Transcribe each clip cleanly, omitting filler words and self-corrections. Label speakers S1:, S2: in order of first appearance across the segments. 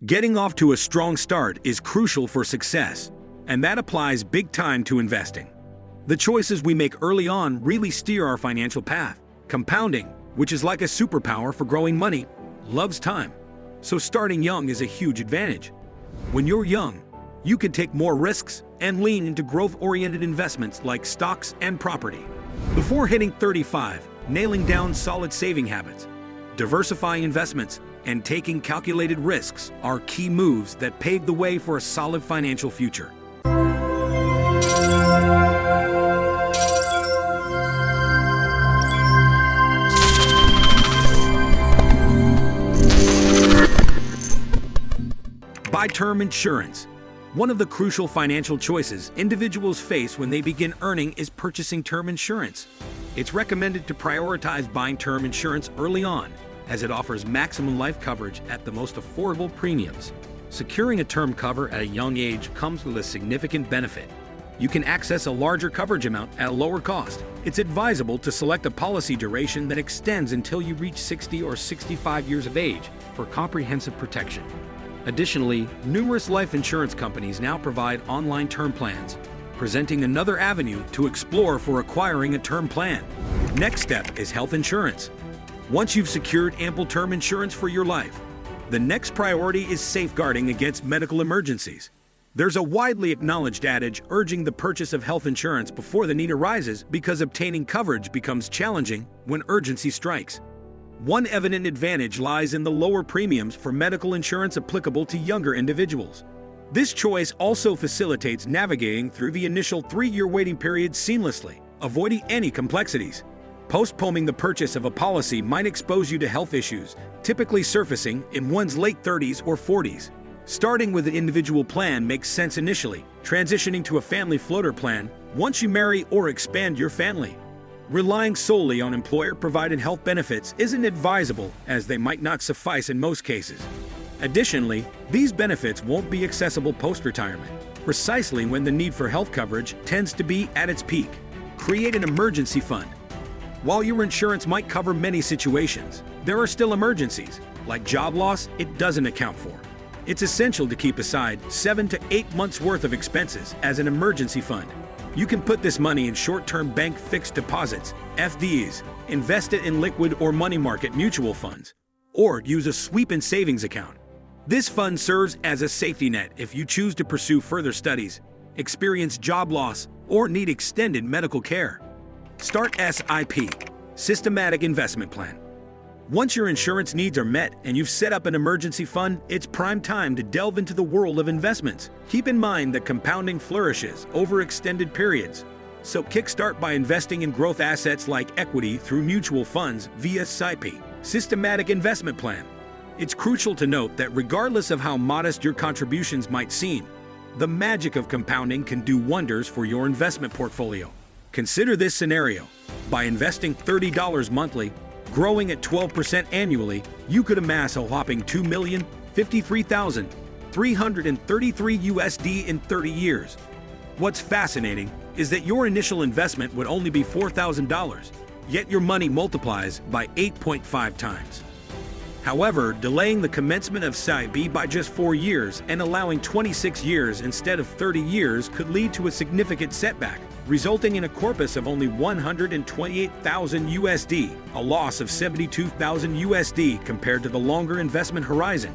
S1: Getting off to a strong start is crucial for success, and that applies big time to investing. The choices we make early on really steer our financial path. Compounding, which is like a superpower for growing money, loves time. So starting young is a huge advantage. When you're young, you can take more risks and lean into growth-oriented investments like stocks and property. Before hitting 35, nailing down solid saving habits, diversifying investments, and taking calculated risks are key moves that pave the way for a solid financial future. Buy term insurance. One of the crucial financial choices individuals face when they begin earning is purchasing term insurance. It's recommended to prioritize buying term insurance early on, as it offers maximum life coverage at the most affordable premiums. Securing a term cover at a young age comes with a significant benefit. You can access a larger coverage amount at a lower cost. It's advisable to select a policy duration that extends until you reach 60 or 65 years of age for comprehensive protection. Additionally, numerous life insurance companies now provide online term plans, presenting another avenue to explore for acquiring a term plan. Next step is health insurance. Once you've secured ample term insurance for your life, the next priority is safeguarding against medical emergencies. There's a widely acknowledged adage urging the purchase of health insurance before the need arises because obtaining coverage becomes challenging when urgency strikes. One evident advantage lies in the lower premiums for medical insurance applicable to younger individuals. This choice also facilitates navigating through the initial 3-year waiting period seamlessly, avoiding any complexities. Postponing the purchase of a policy might expose you to health issues, typically surfacing in one's late 30s or 40s. Starting with an individual plan makes sense initially, transitioning to a family floater plan once you marry or expand your family. Relying solely on employer-provided health benefits isn't advisable, as they might not suffice in most cases. Additionally, these benefits won't be accessible post-retirement, precisely when the need for health coverage tends to be at its peak. Create an emergency fund. While your insurance might cover many situations, there are still emergencies, like job loss, it doesn't account for. It's essential to keep aside 7 to 8 months' worth of expenses as an emergency fund. You can put this money in short-term bank fixed deposits, FDs, invest it in liquid or money market mutual funds, or use a sweep and savings account. This fund serves as a safety net if you choose to pursue further studies, experience job loss, or need extended medical care. Start SIP, Systematic Investment Plan. Once your insurance needs are met and you've set up an emergency fund, it's prime time to delve into the world of investments. Keep in mind that compounding flourishes over extended periods. So kickstart by investing in growth assets like equity through mutual funds via SIP, Systematic Investment Plan. It's crucial to note that regardless of how modest your contributions might seem, the magic of compounding can do wonders for your investment portfolio. Consider this scenario. By investing $30 monthly, growing at 12% annually, you could amass a whopping $2,053,333 USD in 30 years. What's fascinating is that your initial investment would only be $4,000, yet your money multiplies by 8.5 times. However, delaying the commencement of SIP by just 4 years and allowing 26 years instead of 30 years could lead to a significant setback, resulting in a corpus of only 128,000 USD, a loss of 72,000 USD compared to the longer investment horizon.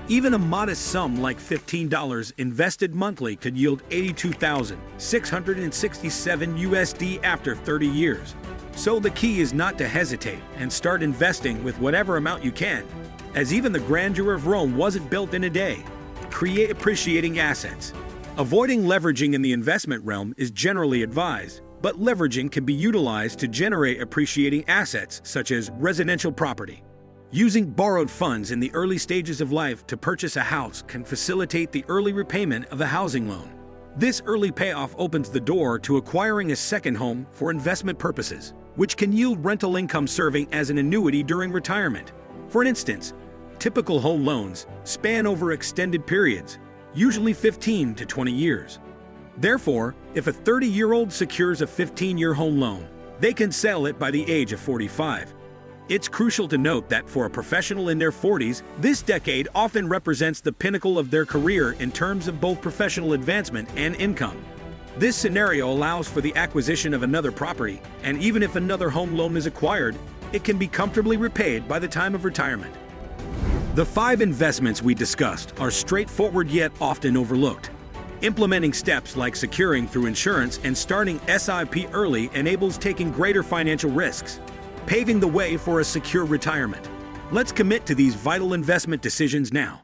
S1: Even a modest sum like $15 invested monthly could yield 82,667 USD after 30 years. So the key is not to hesitate and start investing with whatever amount you can, as even the grandeur of Rome wasn't built in a day. Create appreciating assets. Avoiding leveraging in the investment realm is generally advised, but leveraging can be utilized to generate appreciating assets such as residential property. Using borrowed funds in the early stages of life to purchase a house can facilitate the early repayment of a housing loan. This early payoff opens the door to acquiring a second home for investment purposes, which can yield rental income serving as an annuity during retirement. For instance, typical home loans span over extended periods, usually 15 to 20 years. Therefore, if a 30-year-old secures a 15-year home loan, they can sell it by the age of 45. It's crucial to note that for a professional in their 40s, this decade often represents the pinnacle of their career in terms of both professional advancement and income. This scenario allows for the acquisition of another property, and even if another home loan is acquired, it can be comfortably repaid by the time of retirement. The 5 investments we discussed are straightforward yet often overlooked. Implementing steps like securing through insurance and starting SIP early enables taking greater financial risks, paving the way for a secure retirement. Let's commit to these vital investment decisions now.